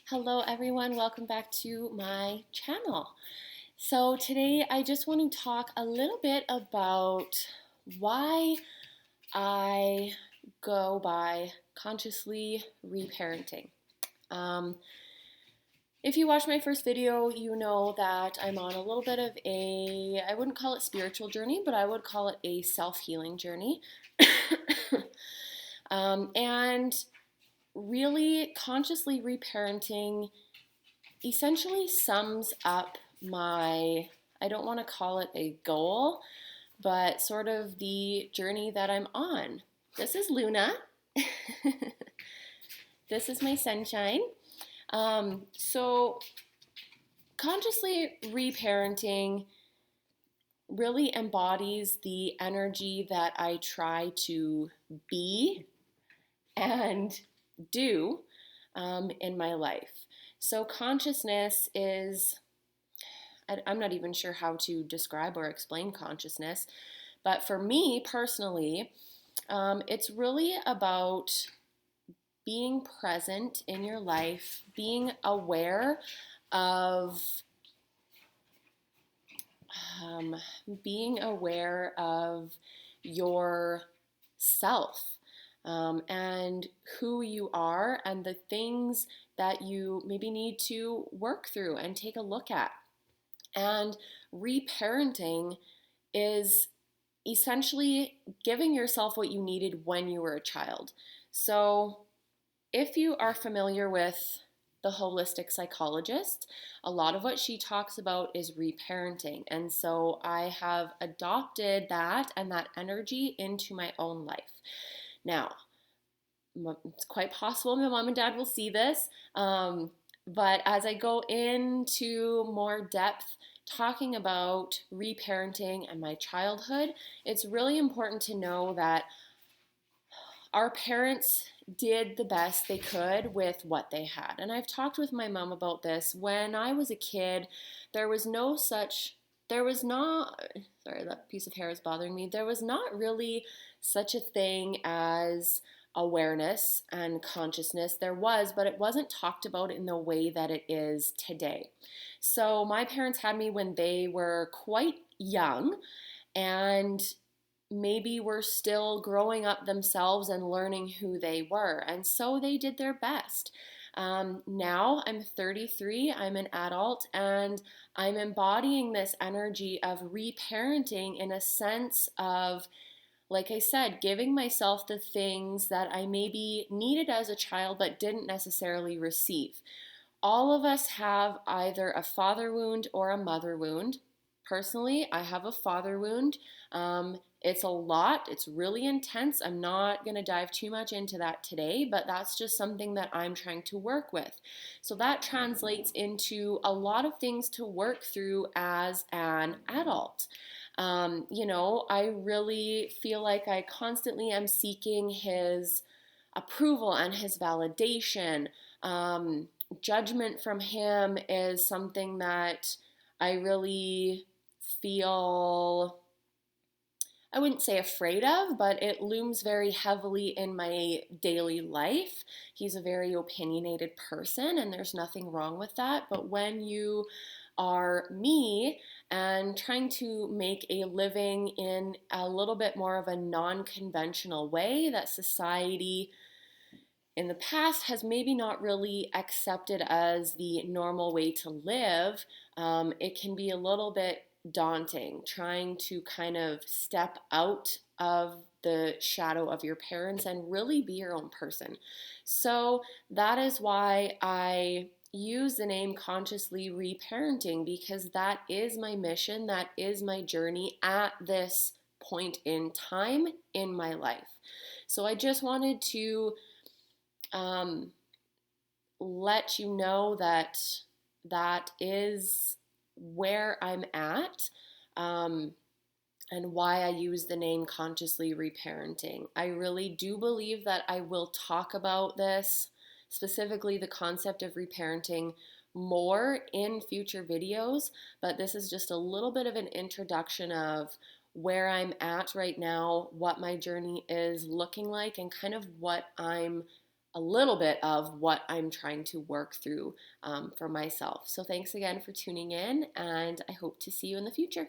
Hello everyone, welcome back to my channel. So today I just want to talk a little bit about why I go by consciously reparenting. If you watched my first video, you know that I'm on a little bit of I wouldn't call it spiritual journey, but I would call it a self-healing journey. And really consciously reparenting essentially sums up I don't want to call it a goal, but sort of the journey that I'm on. This is Luna. This is my sunshine. So consciously reparenting really embodies the energy that I try to be and do in my life. So consciousness is, I'm not even sure how to describe or explain consciousness, but for me personally, it's really about being present in your life, being aware of yourself and who you are and the things that you maybe need to work through and take a look at. And reparenting is essentially giving yourself what you needed when you were a child. So if you are familiar with the holistic psychologist, a lot of what she talks about is reparenting. And so I have adopted that and that energy into my own life. Now, it's quite possible my mom and dad will see this, but as I go into more depth talking about reparenting and my childhood, it's really important to know that our parents did the best they could with what they had. And I've talked with my mom about this. When I was a kid, there was not, sorry, that piece of hair is bothering me. There was not really such a thing as awareness and consciousness. There was, but it wasn't talked about in the way that it is today. So my parents had me when they were quite young and maybe were still growing up themselves and learning who they were. And so they did their best. Now I'm 33, I'm an adult, and I'm embodying this energy of reparenting in a sense of, like I said, giving myself the things that I maybe needed as a child but didn't necessarily receive. All of us have either a father wound or a mother wound. Personally, I have a father wound. It's a lot. It's really intense. I'm not going to dive too much into that today, but that's just something that I'm trying to work with. So that translates into a lot of things to work through as an adult. I really feel like I constantly am seeking his approval and his validation. Judgment from him is something that I really feel, I wouldn't say afraid of, but it looms very heavily in my daily life. He's a very opinionated person, and there's nothing wrong with that. But when you are me and trying to make a living in a little bit more of a non-conventional way that society in the past has maybe not really accepted as the normal way to live, it can be a little bit daunting trying to kind of step out of the shadow of your parents and really be your own person. So that is why I use the name consciously reparenting, because that is my mission, that is my journey at this point in time in my life. So I just wanted to let you know that that is where I'm at, and why I use the name consciously reparenting. I really do believe that I will talk about this, specifically the concept of reparenting, more in future videos, but this is just a little bit of an introduction of where I'm at right now, what my journey is looking like, and kind of what I'm a little bit of what I'm trying to work through for myself. So thanks again for tuning in, and I hope to see you in the future.